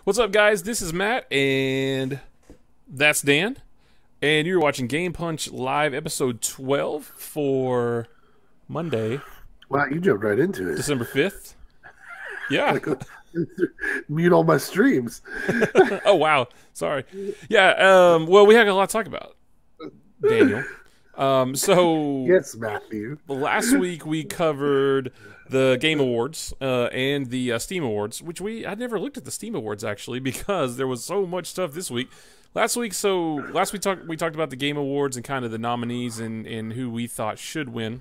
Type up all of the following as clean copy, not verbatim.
What's up, guys? This is Matt, and that's Dan. And you're watching Game Punch Live episode 12 for Monday, Wow, you jumped right into it. December 5th. Yeah. Like, mute all my streams. Oh, wow. Sorry. Yeah, well, we have a lot to talk about, Daniel. So Yes, Matthew. last week we covered the Game Awards and the Steam Awards, which I never looked at the Steam Awards actually because there was so much stuff this week. Last week we talked about the Game Awards and kind of the nominees and who we thought should win.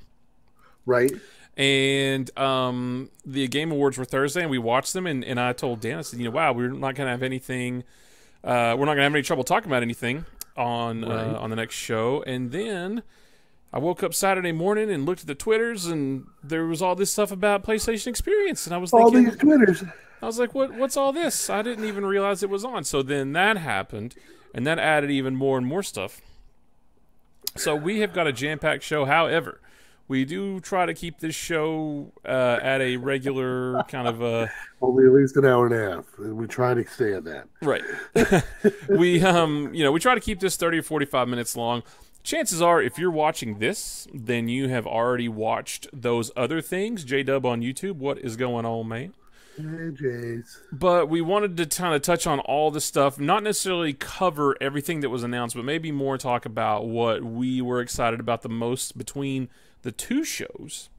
Right? And the Game Awards were Thursday, and we watched them. And I told Dan, I said, wow, we're not going to have anything. We're not going to have any trouble talking about anything on the next show. And then I woke up Saturday morning and looked at the Twitters, and there was all this stuff about PlayStation Experience, and I was All thinking, these Twitters. I was like, what's all this? I didn't even realize it was on. So then that happened, and that added even more and more stuff. So we have got a jam-packed show. However, we do try to keep this show at a regular kind of Only at least an hour and a half, and we try to stay at that. right. we we try to keep this 30 or 45 minutes long. Chances are, if you're watching this, then you have already watched those other things. J-Dub on YouTube, what is going on, man? Hey, Jace. But we wanted to kind of touch on all the stuff, not necessarily cover everything that was announced, but maybe more talk about what we were excited about the most between the two shows.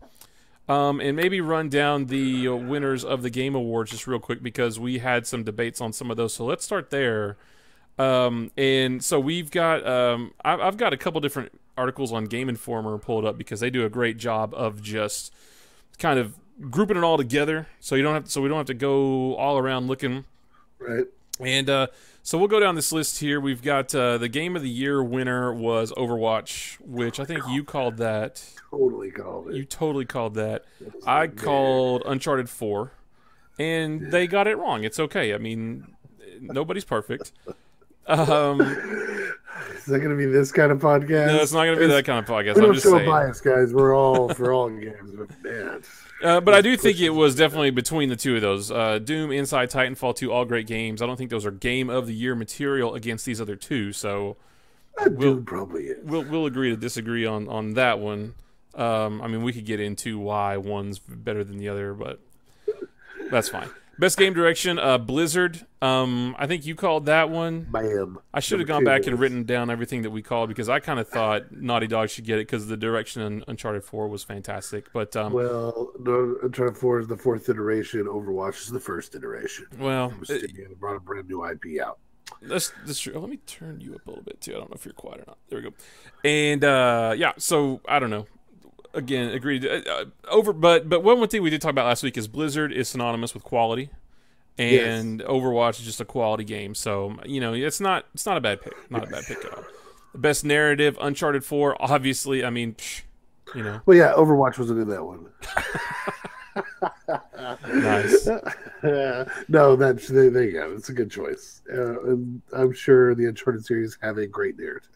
And maybe run down the winners of the Game Awards just real quick because we had some debates on some of those. So let's start there. And so we've got I've got a couple different articles on Game Informer pulled up because they do a great job of just kind of grouping it all together, so we don't have to go all around looking. Right. And so we'll go down this list here. We've got the Game of the Year winner was Overwatch, which I think you called that. Totally called it. You totally called that. I called Uncharted 4, and they got it wrong. It's okay. I mean, nobody's perfect. Is that going to be this kind of podcast? No, it's not going to be that kind of podcast. We I'm don't just show saying. bias, guys. We're all for all games, but man. But I do think it was definitely between the two of those. Doom, Inside, Titanfall 2, all great games. I don't think those are Game of the Year material against these other two, so Doom probably is. we'll agree to disagree on that one. I mean, we could get into why one's better than the other, but that's fine. Best game direction, Blizzard. I think you called that one. Bam. I should have gone back and written down everything that we called because I kind of thought Naughty Dog should get it because the direction in Uncharted 4 was fantastic. But Well, no, Uncharted 4 is the fourth iteration. Overwatch is the first iteration. well, They brought a brand new IP out. that's true. Let me turn you up a little bit too. I don't know if you're quiet or not. There we go. And yeah, so I don't know. Again, agreed. But one thing we did talk about last week is Blizzard is synonymous with quality, and Overwatch is just a quality game. So it's not a bad pick. Not a bad pick at all. The best narrative, Uncharted 4. Obviously, I mean, Well, yeah, Overwatch wasn't in that one. Nice. No, there you go. It's a good choice. And I'm sure the Uncharted series have a great narrative.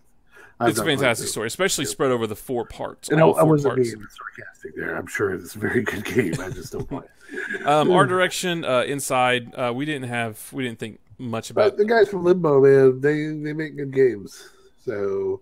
It's a fantastic story, especially spread over the 4 parts. And all I 4 wasn't parts. being sarcastic there. I'm sure it's a very good game. I just don't play it. Art direction, Inside. We didn't think much about. But the guys from Limbo, man, they make good games. So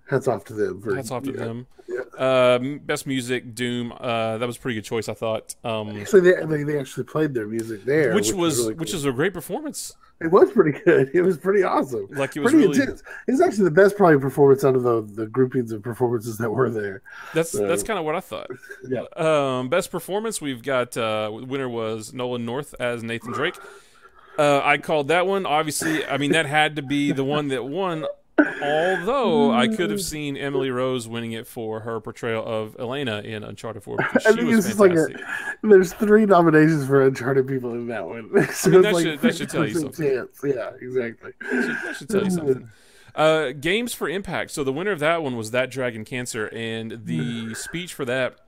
hats off to them. Hats off to them. Yeah. Best music, Doom. That was a pretty good choice, I thought. Actually, they actually played their music there, Which really which cool. is a great performance. It was pretty good. It was pretty awesome. Like it was pretty really intense. It's actually the best probably performance out of the groupings of performances that were there. That's kind of what I thought. Yeah. Best performance, we've got winner was Nolan North as Nathan Drake. I called that one. Obviously, I mean that had to be the one that won. Although I could have seen Emily Rose winning it for her portrayal of Elena in Uncharted 4 because she was fantastic. There's 3 nominations for Uncharted people in that one. So I mean, it's that should tell you something. Chance. Yeah, exactly. That should tell you something. Games for Impact. So the winner of that one was That Dragon Cancer, and the speech for that.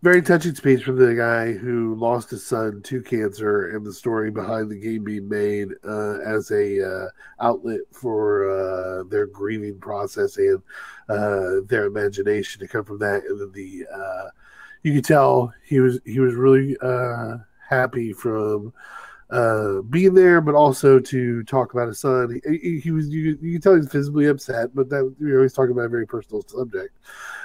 Very touching speech from the guy who lost his son to cancer, and the story behind the game being made as a outlet for their grieving process and their imagination to come from that. And then you could tell he was really happy from being there, but also to talk about his son. He was you can tell he's visibly upset, but that he's talking about a very personal subject.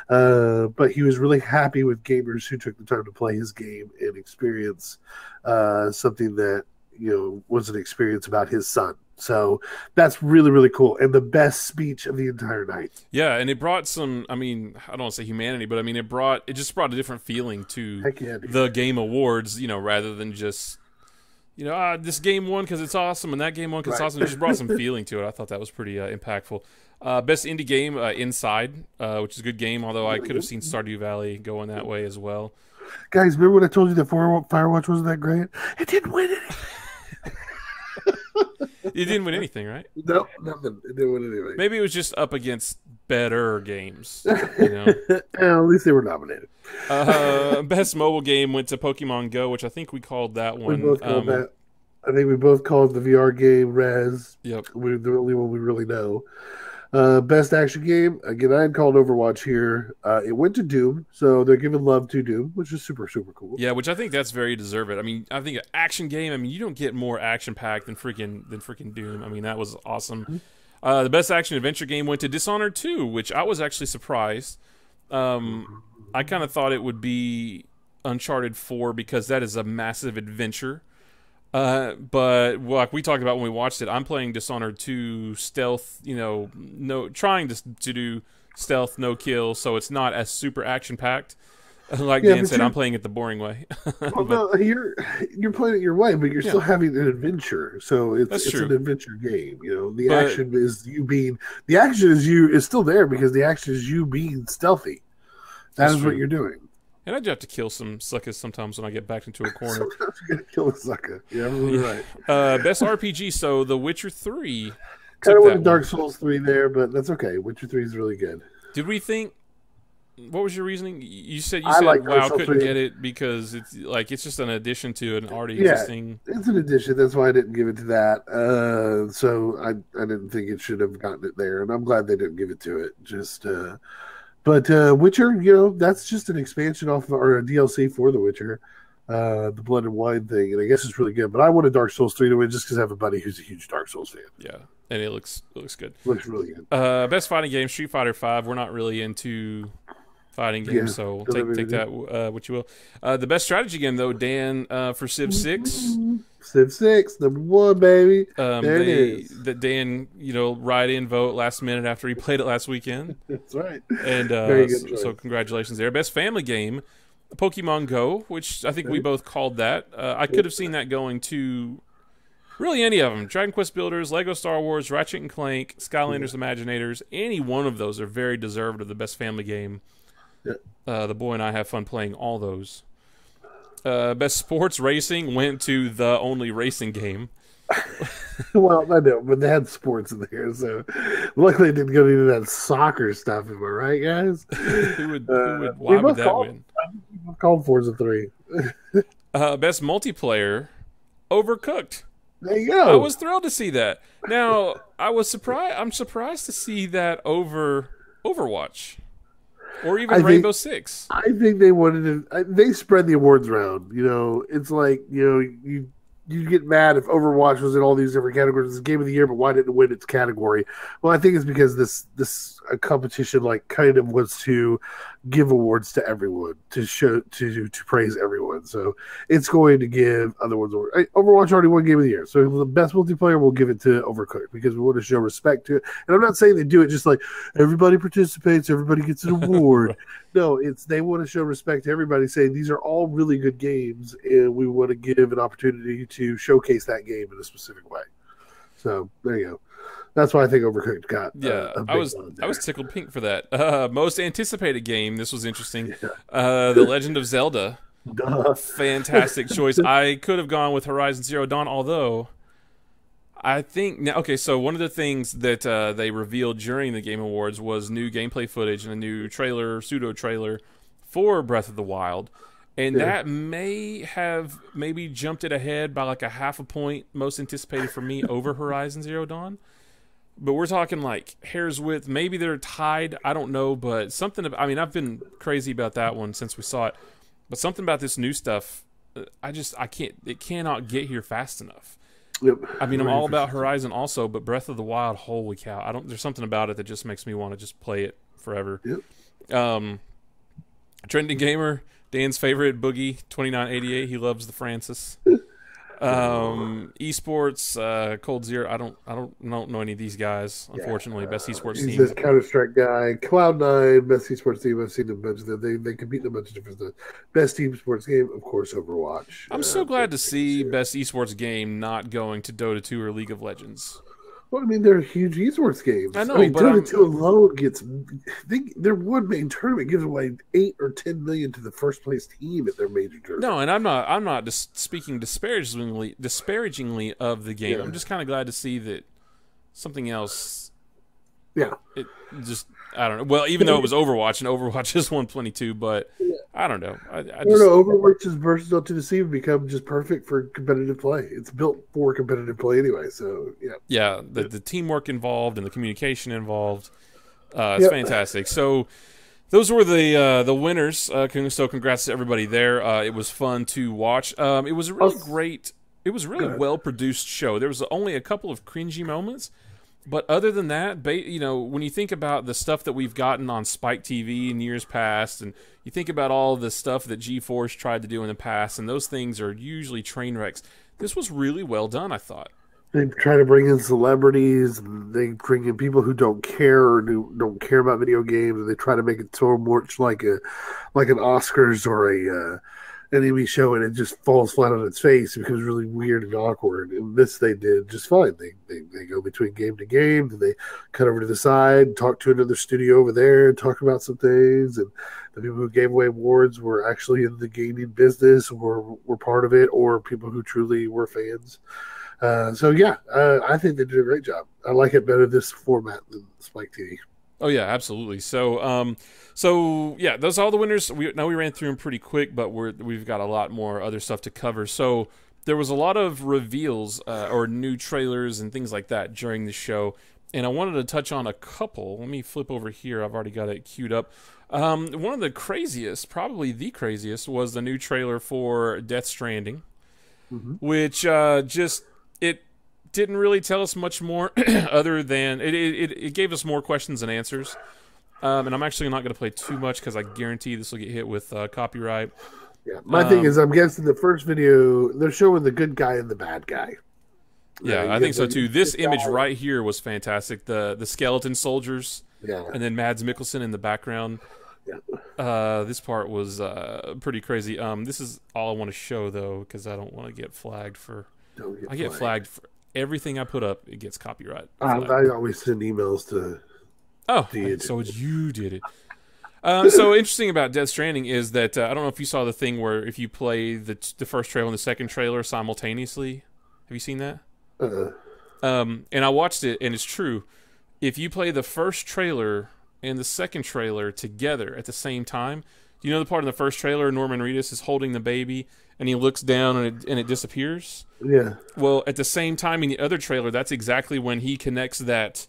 But he was really happy with gamers who took the time to play his game and experience something that was an experience about his son. So that's really, really cool. And the best speech of the entire night. Yeah, and it brought some, I mean, I don't want to say humanity, but I mean, it just brought a different feeling to the Game Awards, rather than just, this game won because it's awesome and that game won because it's awesome. It just brought some feeling to it. I thought that was pretty impactful. Best indie game, Inside, which is a good game, although I could have seen Stardew Valley going that way as well. Guys, remember when I told you that Firewatch wasn't that great? It didn't win anything. It didn't win anything, right? No, nothing. It didn't win anything. Maybe it was just up against better games. At least they were nominated. Best mobile game went to Pokemon Go, which I think we called that one. We both called that. I think we both called the VR game Rez. Yep. We're the only one we really know. Best action game, again, I had called Overwatch here. It went to Doom, so they're giving love to Doom, which is super, super cool. Yeah, which I think that's very deserved. I mean, I think an action game, I mean, you don't get more action-packed than freaking Doom. I mean, that was awesome. The best action adventure game went to Dishonored 2, which I was actually surprised. I kind of thought it would be Uncharted 4 because that is a massive adventure. But like we talked about when we watched it, I'm playing Dishonored 2 stealth, trying to do stealth, no kill, so it's not as super action packed. Like Dan said, I'm playing it the boring way. Well, no, you're playing it your way, but you're still having an adventure. So it's an adventure game. The action is is still there because the action is you being stealthy. That is what you're doing. And I do have to kill some suckers sometimes when I get backed into a corner. Sometimes you gotta kill a sucker. Yeah, really right. Best RPG, so The Witcher 3. Kind of wanted Dark Souls 3 there, but that's okay. Witcher 3 is really good. Did we think? What was your reasoning? You said like wow, couldn't get it because it's just an addition to an already existing. It's an addition. That's why I didn't give it to that. So I didn't think it should have gotten it there, and I'm glad they didn't give it to it. But Witcher, that's just an expansion or a DLC for The Witcher, the Blood and Wine thing, and I guess it's really good. But I wanted Dark Souls 3 to win just because I have a buddy who's a huge Dark Souls fan. Yeah, and it looks good. Looks really good. Best fighting game, Street Fighter 5. We're not really into fighting games, so take that what you will. The best strategy game, though, Dan, for Civ 6. Civ 6, #1, baby. There it is. That Dan, write in, vote last minute after he played it last weekend. That's right. And very good choice. So congratulations there. Best family game, Pokemon Go, which I think we both called that. I could have seen that going to really any of them. Dragon Quest Builders, Lego Star Wars, Ratchet and Clank, Skylanders Imaginators. Any one of those are very deserved of the best family game. Yeah. The boy and I have fun playing all those. Best sports racing went to the only racing game. Well, I know, but they had sports in there, so luckily they didn't go into that soccer stuff. Am I right, guys? Why would that win? We called Forza 3. Best multiplayer, Overcooked. There you go. I was thrilled to see that. Now, I'm surprised to see that over Overwatch. Or even Rainbow Six. I think they wanted to. They spread the awards around. It's like you get mad if Overwatch was in all these different categories. It's Game of the Year, but why didn't it win its category? Well, I think it's because this competition kind of was to give awards to everyone, to show to praise everyone. So it's going to give other ones awards. Overwatch already won Game of the Year, so the best multiplayer we'll give it to Overcooked because we want to show respect to it. And I'm not saying they do it just like everybody participates, everybody gets an award. No, they want to show respect to everybody, saying these are all really good games, and we want to give an opportunity to showcase that game in a specific way. So there you go. That's why I think Overcooked got. I was tickled pink for that. Most anticipated game. This was interesting. Yeah. The Legend of Zelda. Duh. Fantastic choice. I could have gone with Horizon Zero Dawn, although I think now. Okay, so one of the things that they revealed during the Game Awards was new gameplay footage and a new pseudo trailer for Breath of the Wild. And that may have maybe jumped it ahead by like a half a point, most anticipated for me, over Horizon Zero Dawn. But we're talking like hair's width. Maybe they're tied. I don't know. But something about, I've been crazy about that one since we saw it. But something about this new stuff I can't. It cannot get here fast enough. Yep. I mean, I'm all about Horizon also, but Breath of the Wild, holy cow! I don't. There's something about it that just makes me want to just play it forever. Yep. Trending gamer, Dan's favorite Boogie 2988. He loves the Francis. Esports, Cold Zero. I don't know any of these guys. Unfortunately, best esports He's team. a Counter-Strike guy. Cloud9, best esports team. I've seen a bunch of them. They compete in a bunch of different stuff. Best esports game, of course, Overwatch. I'm so glad to see best esports game not going to Dota 2 or League of Legends. Well, I mean, they're huge esports games. I know, I mean, but Dota 2 alone gets their one main tournament gives away 8 or 10 million to the first place team at their major tournament. No, and I'm not just speaking disparagingly of the game. Yeah. I'm just kind of glad to see that something else. Yeah, It just I don't know. Well, even though it was Overwatch and Overwatch is 122, but I don't know. I don't know. Overwatch is versatile to deceive and become just perfect for competitive play. It's built for competitive play anyway. So yeah, the teamwork involved and the communication involved, it's fantastic. So those were the winners. So congrats to everybody there. It was fun to watch. It was a really great. It was a really well produced show. There was only a couple of cringy moments. But other than that, when you think about the stuff that we've gotten on Spike TV in years past, and you think about all the stuff that G-Force tried to do in the past, and those things are usually train wrecks, this was really well done, I thought. They try to bring in celebrities, and they bring in people who don't care or who don't care about video games, and they try to make it so much like an Oscars or an Emmy show, and it just falls flat on its face. It becomes really weird and awkward. And this they did just fine. They go between game to game, and they cut over to the side, talk to another studio over there, and talk about some things. And the people who gave away awards were actually in the gaming business or were part of it, or people who truly were fans. I think they did a great job. I like it better this format than Spike TV. Oh yeah, absolutely. So those are all the winners. We ran through them pretty quick, but we've got a lot more other stuff to cover. So there was a lot of reveals or new trailers and things like that during the show, and I wanted to touch on a couple. Let me flip over here. I've already got it queued up. One of the craziest, probably the craziest, was the new trailer for Death Stranding, which it didn't really tell us much more other than it gave us more questions than answers. And I'm actually not going to play too much because I guarantee this will get hit with copyright. Yeah, my thing is, I'm guessing the first video they're showing the good guy and the bad guy. Yeah, I think so too. This image right here was fantastic. The skeleton soldiers, and then Mads Mikkelsen in the background. Yeah. This part was pretty crazy. This is all I want to show though, because I don't want to get flagged for. I get flagged for everything I put up. It gets copyright. I always send emails to. Oh, so you did it. So interesting about Death Stranding is that I don't know if you saw the thing where if you play the first trailer and the second trailer simultaneously. Have you seen that? And I watched it, and it's true. If you play the first trailer and the second trailer together at the same time, do you know the part in the first trailer Norman Reedus is holding the baby and he looks down and it disappears? Yeah. Well, at the same time in the other trailer, that's exactly when he connects that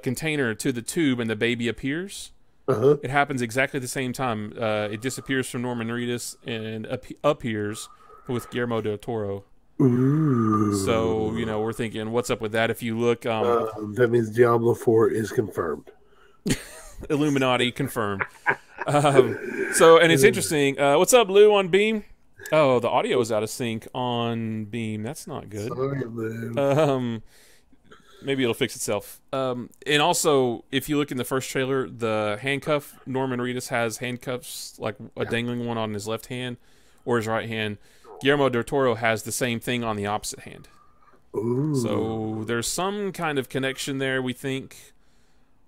container to the tube and the baby appears. It happens exactly at the same time. It disappears from Norman Reedus and appears with Guillermo del Toro. Ooh. So, we're thinking, what's up with that? If you look... that means Diablo 4 is confirmed. Illuminati confirmed. And it's interesting. What's up, Lou, on Beam? Oh, the audio is out of sync on Beam. That's not good. Sorry, Lou. Maybe it'll fix itself. And also, if you look in the first trailer, the handcuff, Norman Reedus has handcuffs, like a dangling one on his left hand or his right hand. Guillermo del Toro has the same thing on the opposite hand. Ooh. So there's some kind of connection there, we think.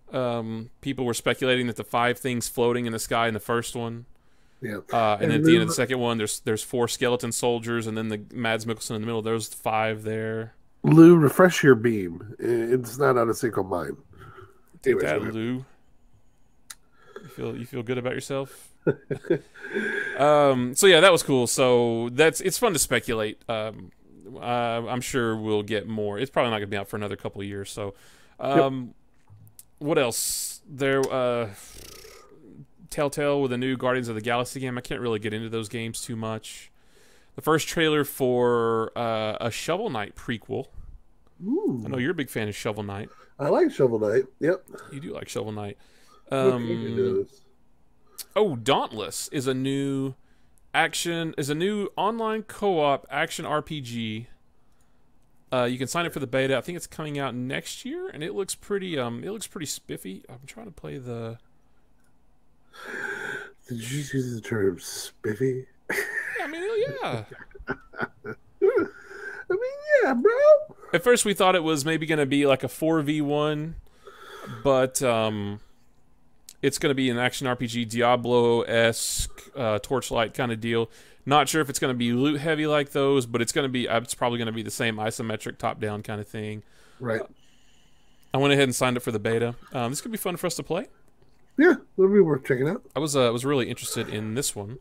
People were speculating that the 5 things floating in the sky in the first one. Yeah. And then at the end of the second one, there's 4 skeleton soldiers, and then the Mads Mikkelsen in the middle. There's 5 there. Lou, refresh your Beam. It's not out of sync on mine. Take that, Lou. You feel good about yourself? So yeah, that was cool. So it's fun to speculate. I'm sure we'll get more. It's probably not going to be out for another couple of years. So, what else? There, Telltale with a new Guardians of the Galaxy game. I can't really get into those games too much. The first trailer for a Shovel Knight prequel. Ooh. I know you're a big fan of Shovel Knight. I like Shovel Knight. Yep. You do like Shovel Knight. Dauntless is a new online co-op action RPG. You can sign up for the beta. I think it's coming out next year, and it looks pretty spiffy. I'm trying to play the. Did you use the term spiffy? I mean, yeah. I mean, yeah, bro. At first, we thought it was maybe going to be like a 4v1, but it's going to be an action RPG, Diablo-esque, Torchlight kind of deal. Not sure if it's going to be loot heavy like those, but it's probably going to be the same isometric top-down kind of thing. Right. I went ahead and signed up for the beta. This could be fun for us to play. Yeah, it'll be worth checking out. I was really interested in this one.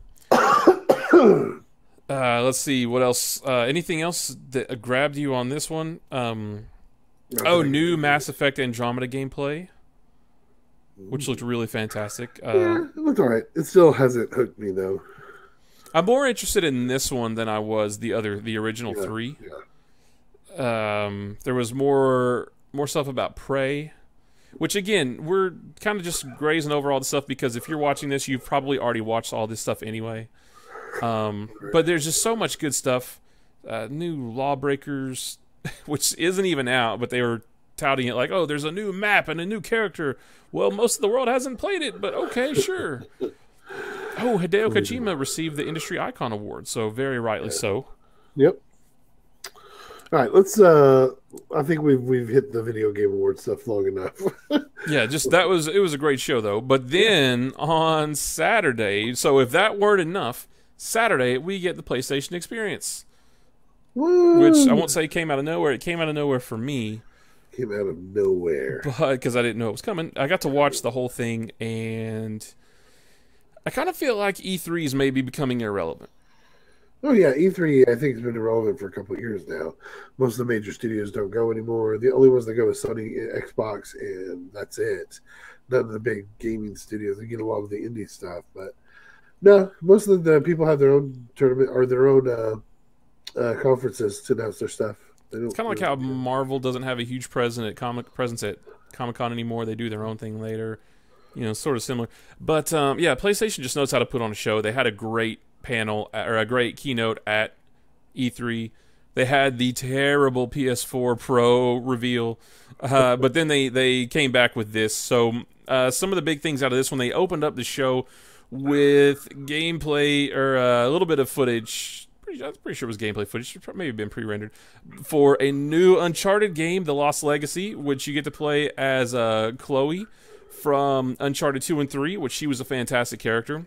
Let's see what else. Anything else that grabbed you on this one? New Mass Effect Andromeda gameplay, which looked really fantastic. Yeah, it looked alright. It still hasn't hooked me though. I'm more interested in this one than I was the original three. Yeah. There was more stuff about Prey, which again we're kind of just grazing over all the stuff because if you're watching this, you've probably already watched all this stuff anyway. But there's just so much good stuff. New Lawbreakers, which isn't even out, but they were touting it like, oh, there's a new map and a new character. Well, most of the world hasn't played it, but okay, sure. Oh, Hideo Kojima received the Industry Icon Award, so very rightly so. Yep. All right, let's. I think we've hit the video game award stuff long enough. Yeah, it was a great show though. But then on Saturday, so if that weren't enough, Saturday we get the PlayStation Experience, which I won't say came out of nowhere. It came out of nowhere for me. Came out of nowhere, but because I didn't know it was coming, I got to watch the whole thing, and I kind of feel like E3 is maybe becoming irrelevant. Oh yeah, E3 I think has been irrelevant for a couple of years now. Most of the major studios don't go anymore. The only ones that go is Sony, Xbox, and that's it. None of the big gaming studios. They get a lot of the indie stuff, but no, most of the people have their own tournament or their own conferences to announce their stuff. It's kind of like how Marvel doesn't have a huge presence at Comic-Con anymore. They do their own thing later. You know, sort of similar. But yeah, PlayStation just knows how to put on a show. They had a great panel or a great keynote at E3. They had the terrible PS4 Pro reveal, but then they came back with this. So some of the big things out of this one, they opened up the show with gameplay or a little bit of footage. I'm pretty sure it was gameplay footage. It may have been pre-rendered for a new Uncharted game, The Lost Legacy, which you get to play as Chloe from Uncharted 2 and 3, which she was a fantastic character.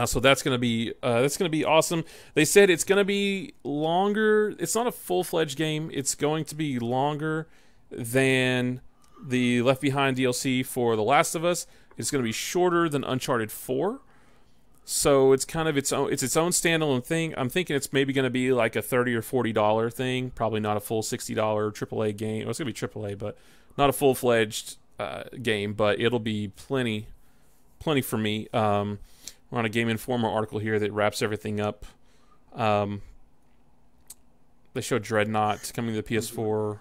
So that's gonna be awesome. They said it's gonna be longer. It's not a full-fledged game. It's going to be longer than the Left Behind DLC for The Last of Us. It's gonna be shorter than Uncharted 4. So it's kind of its own standalone thing. I'm thinking it's maybe going to be like a $30 or $40 thing. Probably not a full $60 AAA game. Well, it's going to be AAA, but not a full-fledged game. But it'll be plenty for me. We're on a Game Informer article here that wraps everything up. They showed Dreadnought coming to the PS4.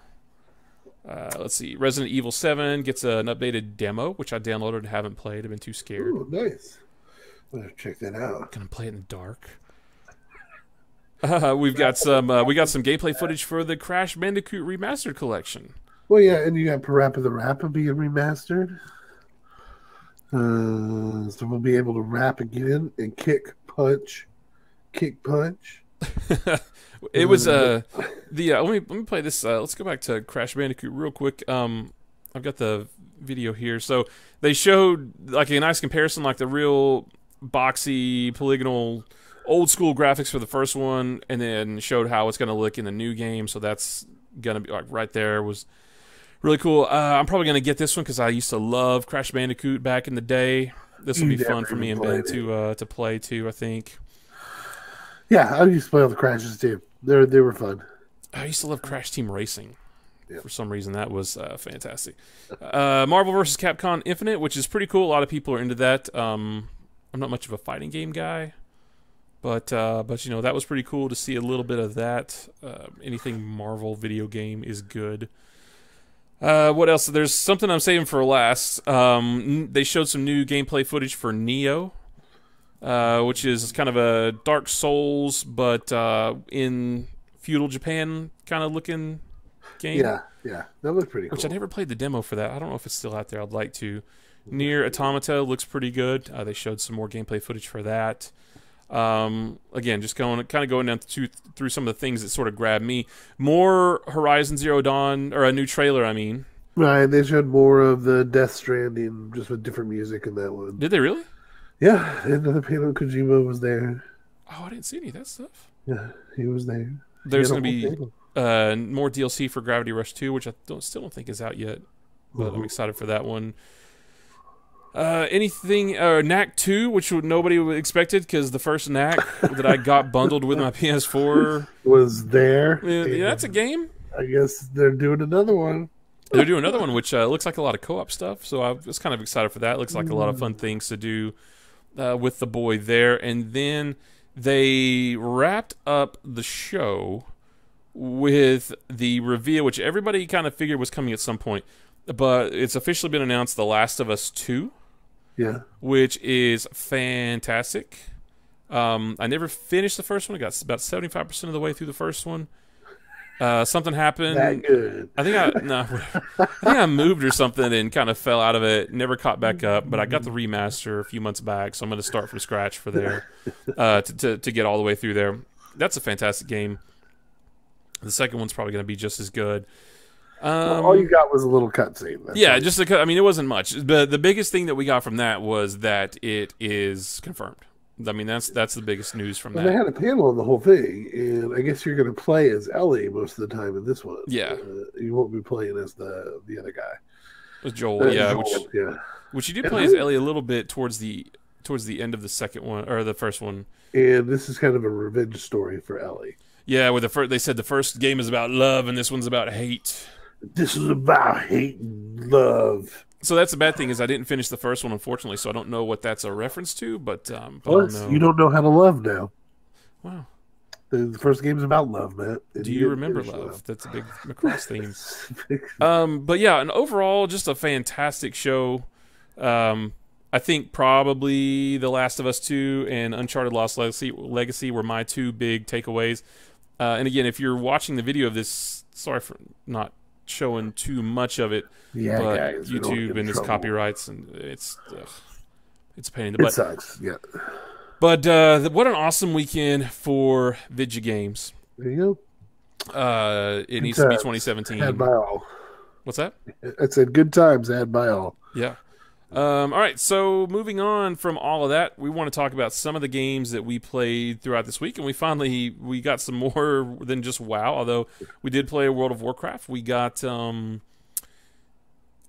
Let's see. Resident Evil 7 gets an updated demo, which I downloaded and haven't played. I've been too scared. Ooh, nice. Check that out. Gonna play it in the dark. We got some gameplay footage for the Crash Bandicoot Remastered Collection. Well, yeah, and you got Parappa the Rapper being remastered. So we'll be able to rap again and kick punch. It was let me play this. Let's go back to Crash Bandicoot real quick. I've got the video here. So they showed like a nice comparison, like the real boxy, polygonal, old school graphics for the first one, and then showed how it's going to look in the new game. So that's going to be like right there. Was really cool. I'm probably going to get this one because I used to love Crash Bandicoot back in the day. This will be fun for me and Ben to play too, I think. Yeah, I used to play all the Crashes too. They were fun. I used to love Crash Team Racing. Yeah. For some reason, that was fantastic. Marvel vs. Capcom Infinite, which is pretty cool. A lot of people are into that. I'm not much of a fighting game guy, but you know, that was pretty cool to see a little bit of that. Anything Marvel video game is good. What else? There's something I'm saving for last. They showed some new gameplay footage for Neo, which is kind of a Dark Souls, but in feudal Japan kind of looking game. Yeah, that looked pretty cool. Which I never played the demo for that. I don't know if it's still out there. I'd like to. Nier Automata looks pretty good. They showed some more gameplay footage for that. Again, just kind of going down through some of the things that sort of grabbed me. More Horizon Zero Dawn, or a new trailer, I mean. Right, they showed more of the Death Stranding, just with different music in that one. Did they really? Yeah, another Hideo Kojima was there. Oh, I didn't see any of that stuff. Yeah, he was there. There's going to be more DLC for Gravity Rush 2, which I still don't think is out yet, but I'm excited for that one. Anything Knack 2, which nobody expected, because the first Knack that I got bundled with my PS4 was there. Yeah, that's a game. I guess they're doing another one. They're doing another one, which looks like a lot of co-op stuff, so I was kind of excited for that. Looks like a lot of fun things to do with the boy there. And then they wrapped up the show with the reveal, which everybody kind of figured was coming at some point, but it's officially been announced, The Last of Us 2. Yeah, which is fantastic. I never finished the first one. I got about 75% of the way through the first one. Something happened. that good. I think I moved or something and kind of fell out of it. Never caught back up. But I got the remaster a few months back, so I'm going to start from scratch for there to get all the way through there. That's a fantastic game. The second one's probably going to be just as good. All you got was a little cutscene. Yeah, just I mean, it wasn't much. But the biggest thing that we got from that was that it is confirmed. I mean, that's the biggest news from that. They had a panel on the whole thing, and I guess you're going to play as Ellie most of the time in this one. Yeah, you won't be playing as the other guy. With Joel, Joel, which you did play as Ellie a little bit towards the end of the second one or the first one. And this is kind of a revenge story for Ellie. Yeah, with they said the first game is about love, and this one's about hate. This is about hate and love. So that's the bad thing, is I didn't finish the first one, unfortunately, so I don't know what that's a reference to, but you don't know how to love now. Wow. The first game's about love, Matt. Do you remember love? That's a big Macross theme. But yeah, and overall, just a fantastic show. I think probably The Last of Us 2 and Uncharted Lost Legacy were my two big takeaways. And again, if you're watching the video of this, sorry for not showing too much of it, yeah, but guys, YouTube and its copyrights, and it's a pain in the butt. It sucks, yeah. But what an awesome weekend for video games. There you go. It needs to be 2017. Had by all. What's that? I said good times had by all. Yeah. All right, so moving on from all of that, we want to talk about some of the games that we played throughout this week, and we got some more than just WoW, although we did play World of Warcraft. We got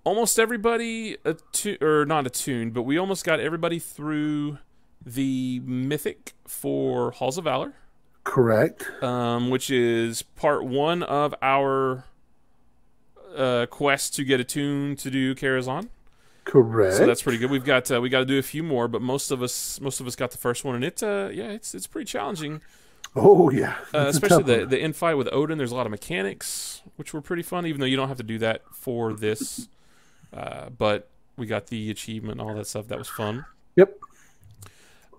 almost everybody, not attuned, but we almost got everybody through the Mythic for Halls of Valor. Correct. Which is part one of our quest to get attuned to do Karazhan. Correct. So that's pretty good. We got to do a few more, but most of us got the first one, and it's pretty challenging. Oh yeah, especially the infight with Odin. There's a lot of mechanics which were pretty fun, even though you don't have to do that for this. But we got the achievement and all that stuff. That was fun. Yep.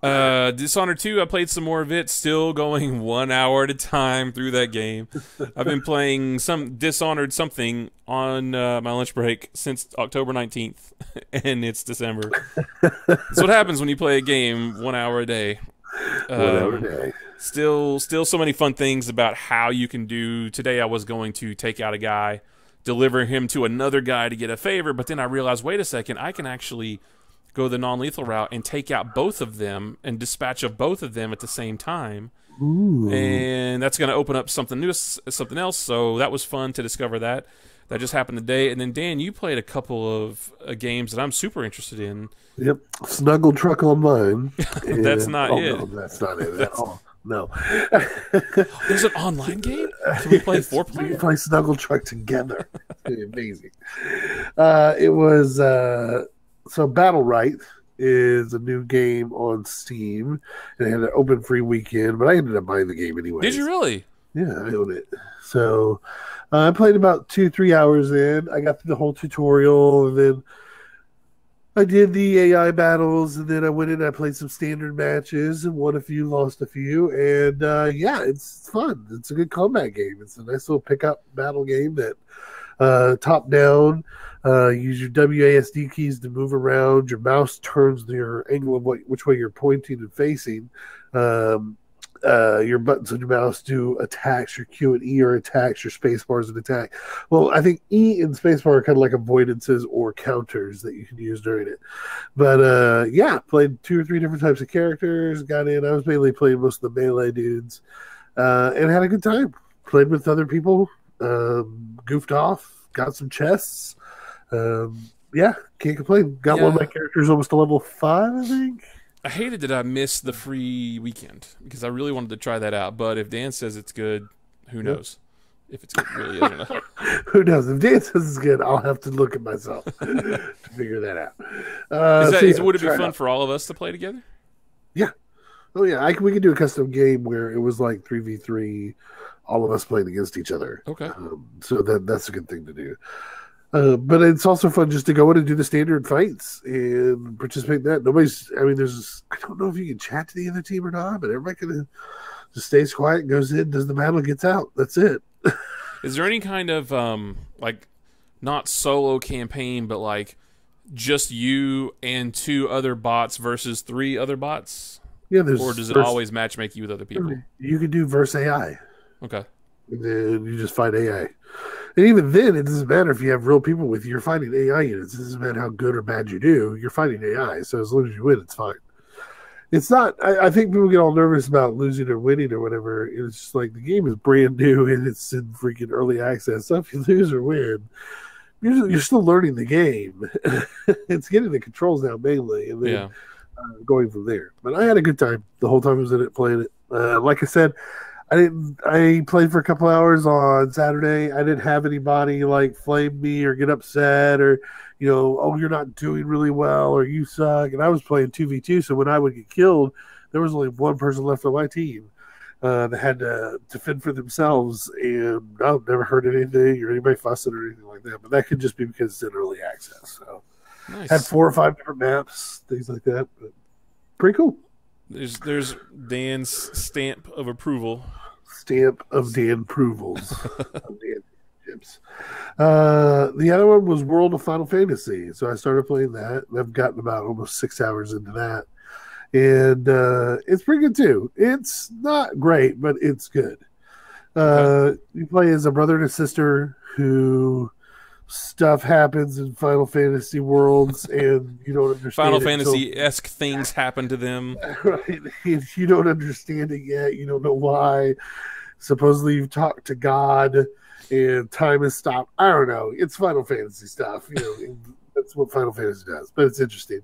Dishonored 2, I played some more of it, still going 1 hour at a time through that game. I've been playing some Dishonored something on my lunch break since October 19th, and it's December. That's what happens when you play a game 1 hour a day. 1 hour a day. Still so many fun things about how you can do. Today I was going to take out a guy, deliver him to another guy to get a favor, but then I realized, wait a second, I can actually go the non-lethal route and take out both of them and dispatch of both of them at the same time. Ooh. And that's going to open up something new, something else. So that was fun to discover that. That just happened today. And then, Dan, you played a couple of games that I'm super interested in. Yep. Snuggle Truck Online. That's not it. No, that's not it at all. No. There's an online game? Can we play Yes, we four-player? can play Snuggle Truck together. Amazing. It was so Battlerite is a new game on Steam, and it had an open free weekend, but I ended up buying the game anyways. Did you really? Yeah, I own it. So I played about 2-3 hours in. I got through the whole tutorial, and then I did the AI battles, and then I went in and I played some standard matches and won a few, lost a few. And yeah, it's fun. It's a good combat game. It's a nice little pickup battle game that top down. Use your WASD keys to move around. Your mouse turns your angle of which way you're pointing and facing. Your buttons on your mouse do attacks. Your Q and E are attacks. Your space bar is an attack. Well, I think E and space bar are kind of like avoidances or counters that you can use during it. But yeah, played 2 or 3 different types of characters. Got in. I was mainly playing most of the melee dudes, and had a good time. Played with other people. Goofed off. Got some chests. Yeah, can't complain. Got one of my characters almost to level 5, I think. I hated that I missed the free weekend because I really wanted to try that out. But if Dan says it's good, who knows if it's good, really is or not. Who knows? If Dan says it's good, I'll have to look at myself to figure that out. Would it be fun for all of us to play together? Yeah. Oh, yeah. We could do a custom game where it was like 3v3, all of us playing against each other. Okay. So that's a good thing to do. But it's also fun just to go in and do the standard fights and participate in that. I don't know if you can chat to the other team or not, but everybody kind of just stays quiet, goes in, does the battle, gets out. That's it. Is there any kind of, like, not solo campaign, but like just you and 2 other bots versus 3 other bots? Yeah, or does it always matchmake you with other people? You can do verse AI. Okay. And then you just fight AI. And even then, it doesn't matter if you have real people with you. You're fighting AI units. It doesn't matter how good or bad you do. You're fighting AI. So as long as you win, it's fine. It's not. I think people get all nervous about losing or winning or whatever. It's just like the game is brand new and it's in freaking early access. So if you lose or win, you're still learning the game. It's getting the controls down mainly, and then going from there. But I had a good time the whole time I was in it playing it. Like I said, I played for a couple hours on Saturday. I didn't have anybody like flame me or get upset or, oh, you're not doing really well or you suck. And I was playing 2v2, so when I would get killed, there was only one person left on my team that had to fend for themselves. And I've never heard anything or anybody fussing or anything like that. But that could just be because it's in early access. So nice. Had 4 or 5 different maps, things like that. But pretty cool. There's Dan's stamp of approval. Stamp of Dan approvals. Of Dan chips. The other one was World of Final Fantasy. So I started playing that. And I've gotten about almost 6 hours into that. And it's pretty good too. It's not great, but it's good. You play as a brother and a sister who stuff happens in Final Fantasy worlds and you don't understand Final Fantasy-esque things happen to them. Right. You don't understand it yet. You don't know why. Supposedly you've talked to God and time has stopped. I don't know. It's Final Fantasy stuff. That's what Final Fantasy does. But it's interesting.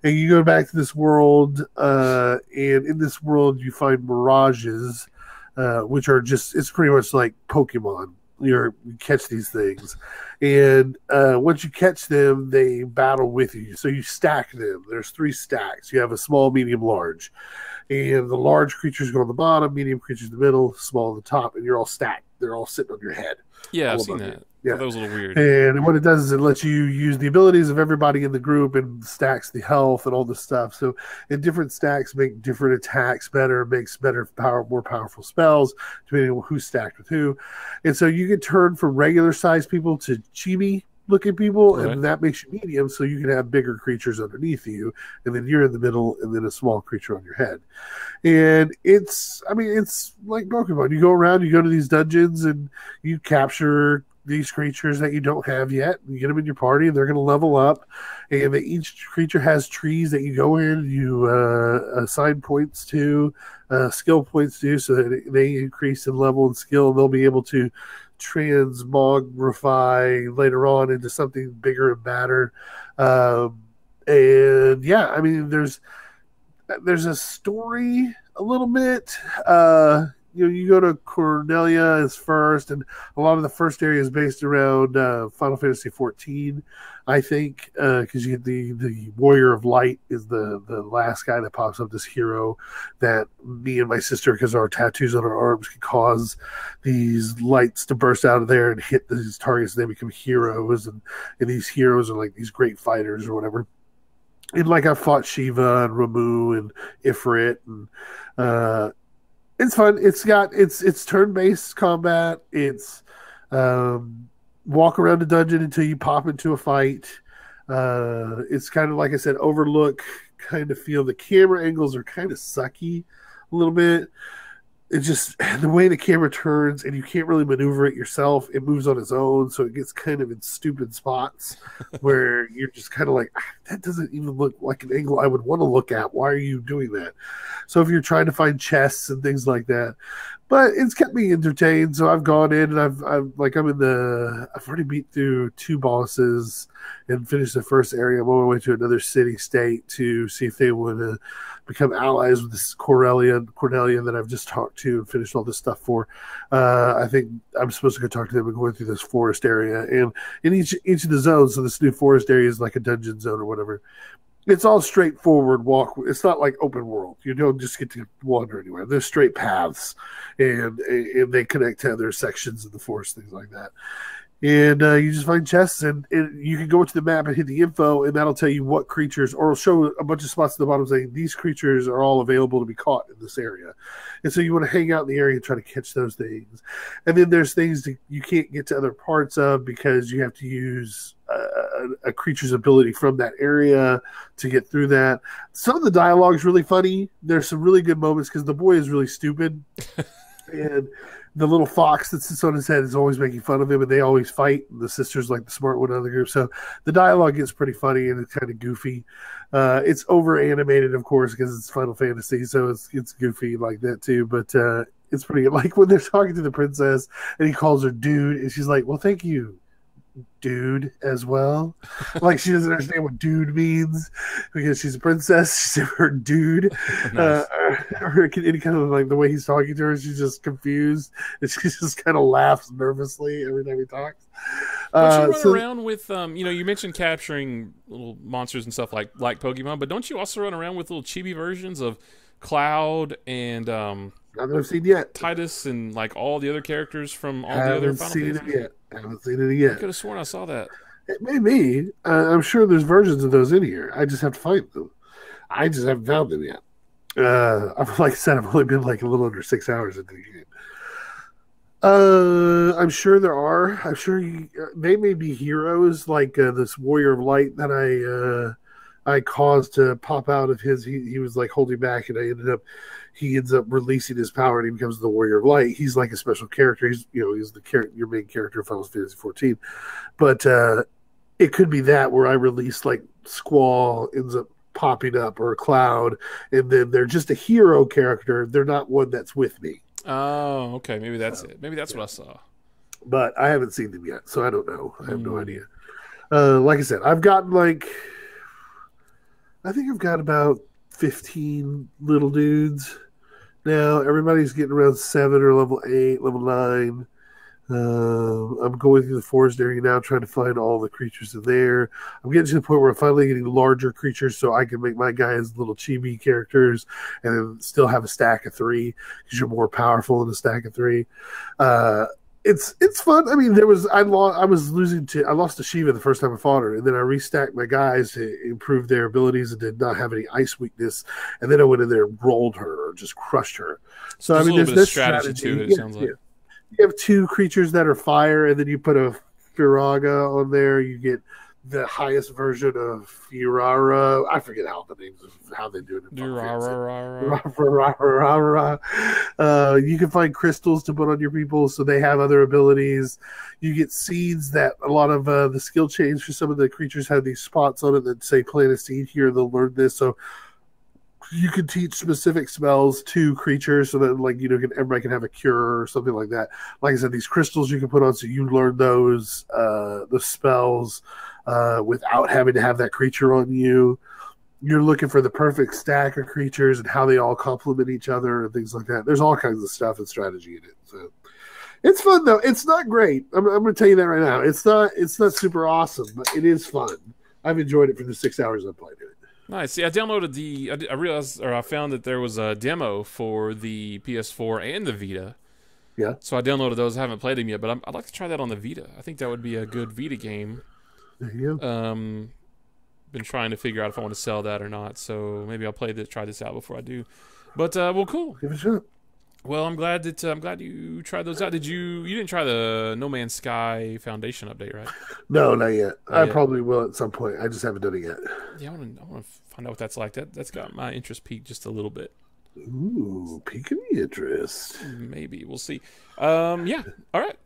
And you go back to this world, and in this world you find mirages, which are it's pretty much like Pokemon. You catch these things, and once you catch them, they battle with you. So you stack them. There's 3 stacks. You have a small, medium, large, and the large creatures go on the bottom, medium creatures in the middle, small on the top, and you're all stacked. They're all sitting on your head. Yeah, I've seen that. Yeah, that was a little weird. And what it does is it lets you use the abilities of everybody in the group and stacks the health and all this stuff. So, and different stacks make different attacks better, makes more powerful spells, depending on who's stacked with who. And so you can turn from regular sized people to chibi looking people, and that makes you medium, so you can have bigger creatures underneath you, and then you're in the middle, and then a small creature on your head. And it's like Pokemon. You go around, you go to these dungeons, and you capture these creatures that you don't have yet. You get them in your party, and they're going to level up. And each creature has trees that you go in, you assign points to, skill points to, so that they increase in level and skill, and they'll be able to transmogrify later on into something bigger and badder. And yeah, I mean, there's a story a little bit. You go to Cornelia as first, and a lot of the first area is based around Final Fantasy 14, I think, because you get the Warrior of Light is the last guy that pops up, this hero that me and my sister, because our tattoos on our arms can cause these lights to burst out of there and hit these targets, and they become heroes, and these heroes are like these great fighters or whatever. And like I fought Shiva and Ramu and Ifrit, and it's fun. It's turn-based combat. It's walk around the dungeon until you pop into a fight. It's kind of like I said, overlook kind of feel. The camera angles are kind of sucky a little bit. It's just the way the camera turns, and you can't really maneuver it yourself. It moves on its own, so it gets kind of in stupid spots where you're just kind of like, that doesn't even look like an angle I would want to look at. Why are you doing that? So if you're trying to find chests and things like that, but it's kept me entertained. So I've gone in and I've already beat through 2 bosses and finished the first area. I'm on my way to another city-state to see if they would become allies with this Cornelia that I've just talked to and finished all this stuff for. I think I'm supposed to go talk to them and going through this forest area. And in each of the zones, so this new forest area is like a dungeon zone or whatever. It's all straightforward walk. It's not like open world. You don't just get to wander anywhere. There's straight paths, and they connect to other sections of the forest, things like that. And you just find chests, and you can go to the map and hit the info, and that'll tell you what creatures, or it'll show a bunch of spots at the bottom saying these creatures are all available to be caught in this area. And so you want to hang out in the area and try to catch those things. And then there's things that you can't get to other parts of because you have to use a creature's ability from that area to get through that. Some of the dialogue is really funny. There's some really good moments because the boy is really stupid. And the little fox that sits on his head is always making fun of him, and they always fight. And the sister's like the smart one out of the group. So the dialogue gets pretty funny, and it's kind of goofy. It's over animated, of course, because it's Final Fantasy, so it's goofy like that too. But it's pretty good. Like when they're talking to the princess, and he calls her dude, and she's like, "Well, thank you, dude," as well. Like she doesn't understand what dude means because she's a princess. She's her dude. Nice. Or any kind of like the way he's talking to her, she's just confused, and she just kind of laughs nervously every time he talks. Don't you run around with you mentioned capturing little monsters and stuff like Pokemon, but don't you also run around with little chibi versions of Cloud and I've never seen yet Titus and like all the other characters from all the other Final Fantasy? I haven't seen it yet. I could have sworn I saw that. It may be. I'm sure there's versions of those in here. I just have to find them. I just haven't found them yet. Like I said, I've only been like a little under 6 hours into the game. I'm sure there are. I'm sure they may be heroes like this Warrior of Light that I caused to pop out of his. He was like holding back, and he ends up releasing his power, and he becomes the Warrior of Light. He's like a special character. He's your main character of Final Fantasy 14, but it could be that where I release like Squall ends up popping up or Cloud, and then they're just a hero character. They're not one that's with me. Oh, okay. Maybe that's it. Maybe that's what I saw. But I haven't seen them yet, so I don't know. I have no idea. Like I said, I've gotten I think I've got about 15 little dudes now. Everybody's getting around 7 or level 8, level 9. I'm going through the forest area now, trying to find all the creatures in there. I'm getting to the point where I'm finally getting larger creatures so I can make my guys little chibi characters and then still have a stack of 3 because you're more powerful in a stack of 3. It's fun. I mean, I lost to Shiva the first time I fought her, and then I restacked my guys to improve their abilities and did not have any ice weakness, and then I went in there and rolled her or just crushed her. So I mean, there's this strategy to it. It sounds like you have 2 creatures that are fire, and then you put a Firaga on there. You get the highest version of Furara. I forget how they do it. You can find crystals to put on your people, so they have other abilities. You get seeds that a lot of the skill chains for some of the creatures have these spots on it that say plant a seed here. They'll learn this, so you can teach specific spells to creatures so that everybody can have a cure or something like that. Like I said, these crystals you can put on so you learn the spells without having to have that creature on you. you're looking for the perfect stack of creatures and how they all complement each other and things like that. There's all kinds of stuff and strategy in it. So it's fun though. It's not great. I'm going to tell you that right now. It's not super awesome, but it is fun. I've enjoyed it for the 6 hours I've played it. Nice. See, I downloaded I realized, or I found that there was a demo for the PS4 and the Vita. Yeah. So I downloaded those. I haven't played them yet, but I'd like to try that on the Vita. I think that would be a good Vita game. There you go. Been trying to figure out if I want to sell that or not. So maybe I'll try this out before I do. But well, cool. Give it a shot. Well, I'm glad you tried those out. You didn't try the No Man's Sky Foundation update, right? No, not yet. Not I yet. probably will at some point. I just haven't done it yet. Yeah, I want to find out what that's like. That's got my interest peaked just a little bit. Ooh, piquing the interest. Maybe we'll see. Yeah. All right.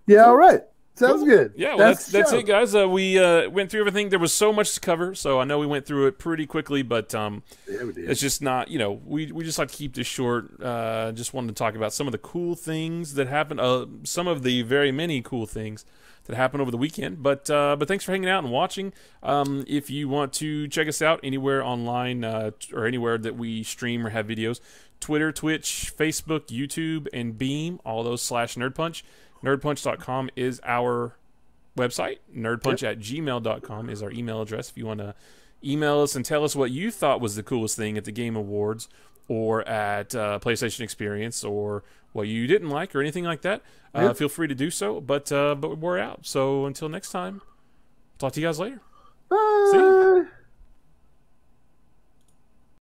Yeah. All right. Sounds good. Yeah, well, that's it, guys. We went through everything. There was so much to cover, so I know we went through it pretty quickly, but yeah, we did. it's just not, we just like to keep this short. Just wanted to talk about some of the cool things that happened, some of the very many cool things that happened over the weekend. But thanks for hanging out and watching. If you want to check us out anywhere online or anywhere that we stream or have videos, Twitter, Twitch, Facebook, YouTube, and Beam, all those /nerdpunch. Nerdpunch.com is our website. Nerdpunch@gmail.com is our email address. If you want to email us and tell us what you thought was the coolest thing at the Game Awards or at PlayStation Experience or what you didn't like or anything like that, feel free to do so. But we're out. So until next time, talk to you guys later. Bye. See you.